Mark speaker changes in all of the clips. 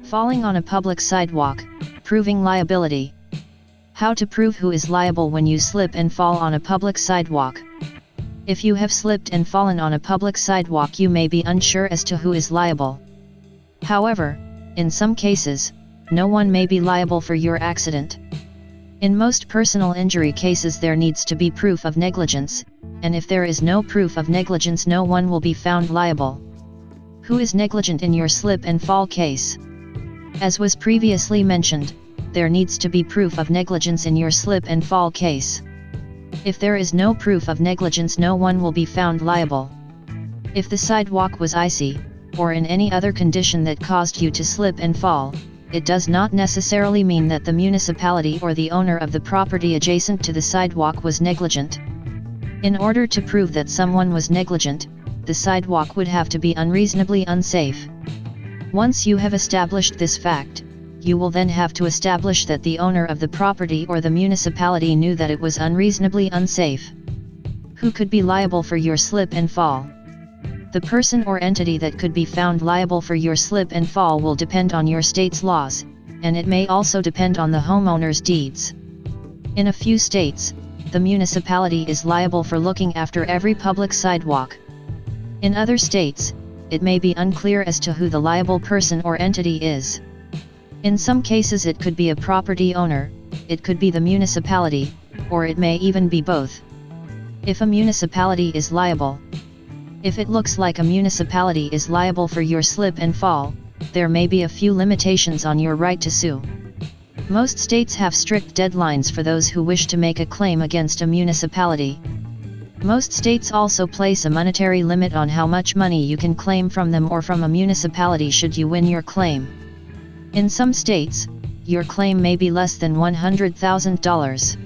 Speaker 1: Falling on a public sidewalk, proving liability. How to prove who is liable when you slip and fall on a public sidewalk. If you have slipped and fallen on a public sidewalk, you may be unsure as to who is liable. However, in some cases, no one may be liable for your accident. In most personal injury cases there needs to be proof of negligence, and if there is no proof of negligence no one will be found liable. Who is negligent in your slip and fall case? As was previously mentioned, there needs to be proof of negligence in your slip and fall case. If there is no proof of negligence no one will be found liable. If the sidewalk was icy, or in any other condition that caused you to slip and fall, it does not necessarily mean that the municipality or the owner of the property adjacent to the sidewalk was negligent. In order to prove that someone was negligent, the sidewalk would have to be unreasonably unsafe. Once you have established this fact, you will then have to establish that the owner of the property or the municipality knew that it was unreasonably unsafe. Who could be liable for your slip and fall? The person or entity that could be found liable for your slip and fall will depend on your state's laws, and it may also depend on the homeowner's deeds. In a few states, the municipality is liable for looking after every public sidewalk. In other states, it may be unclear as to who the liable person or entity is. In some cases it could be a property owner, it could be the municipality, or it may even be both. If a municipality is liable. If it looks like a municipality is liable for your slip and fall, there may be a few limitations on your right to sue. Most states have strict deadlines for those who wish to make a claim against a municipality. Most states also place a monetary limit on how much money you can claim from them or from a municipality should you win your claim. In some states, your claim may be less than $100,000.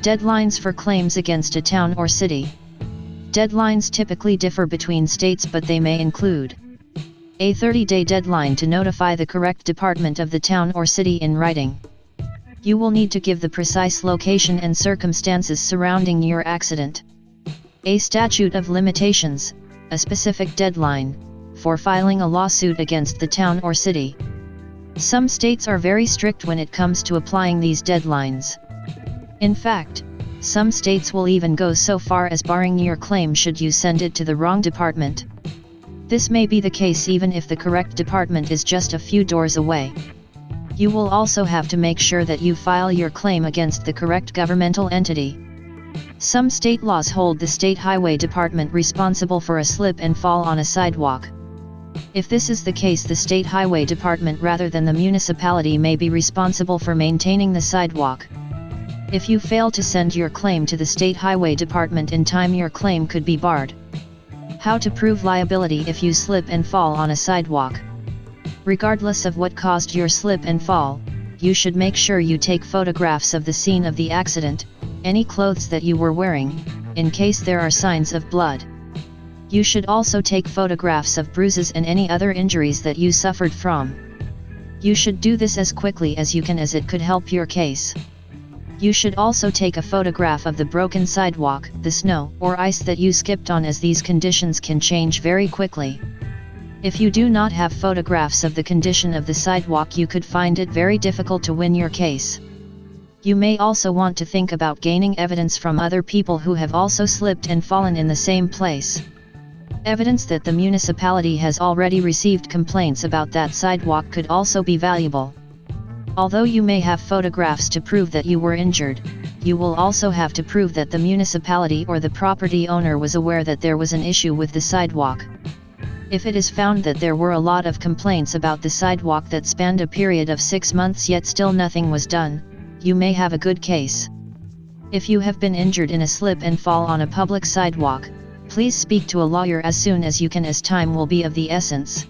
Speaker 1: Deadlines for claims against a town or city. Deadlines typically differ between states, but they may include a 30-day deadline to notify the correct department of the town or city in writing. You will need to give the precise location and circumstances surrounding your accident. A statute of limitations, a specific deadline for filing a lawsuit against the town or city. Some states are very strict when it comes to applying these deadlines. In fact, some states will even go so far as barring your claim should you send it to the wrong department. This may be the case even if the correct department is just a few doors away. You will also have to make sure that you file your claim against the correct governmental entity. Some state laws hold the state highway department responsible for a slip and fall on a sidewalk. If this is the case, the state highway department rather than the municipality may be responsible for maintaining the sidewalk. If you fail to send your claim to the state highway department in time, your claim could be barred. How to prove liability if you slip and fall on a sidewalk. Regardless of what caused your slip and fall, you should make sure you take photographs of the scene of the accident, any clothes that you were wearing, in case there are signs of blood. You should also take photographs of bruises and any other injuries that you suffered from. You should do this as quickly as you can, as it could help your case. You should also take a photograph of the broken sidewalk, the snow or ice that you skipped on, as these conditions can change very quickly. If you do not have photographs of the condition of the sidewalk, you could find it very difficult to win your case. You may also want to think about gaining evidence from other people who have also slipped and fallen in the same place. Evidence that the municipality has already received complaints about that sidewalk could also be valuable. Although you may have photographs to prove that you were injured, you will also have to prove that the municipality or the property owner was aware that there was an issue with the sidewalk. If it is found that there were a lot of complaints about the sidewalk that spanned a period of 6 months yet still nothing was done, you may have a good case. If you have been injured in a slip and fall on a public sidewalk, please speak to a lawyer as soon as you can, as time will be of the essence.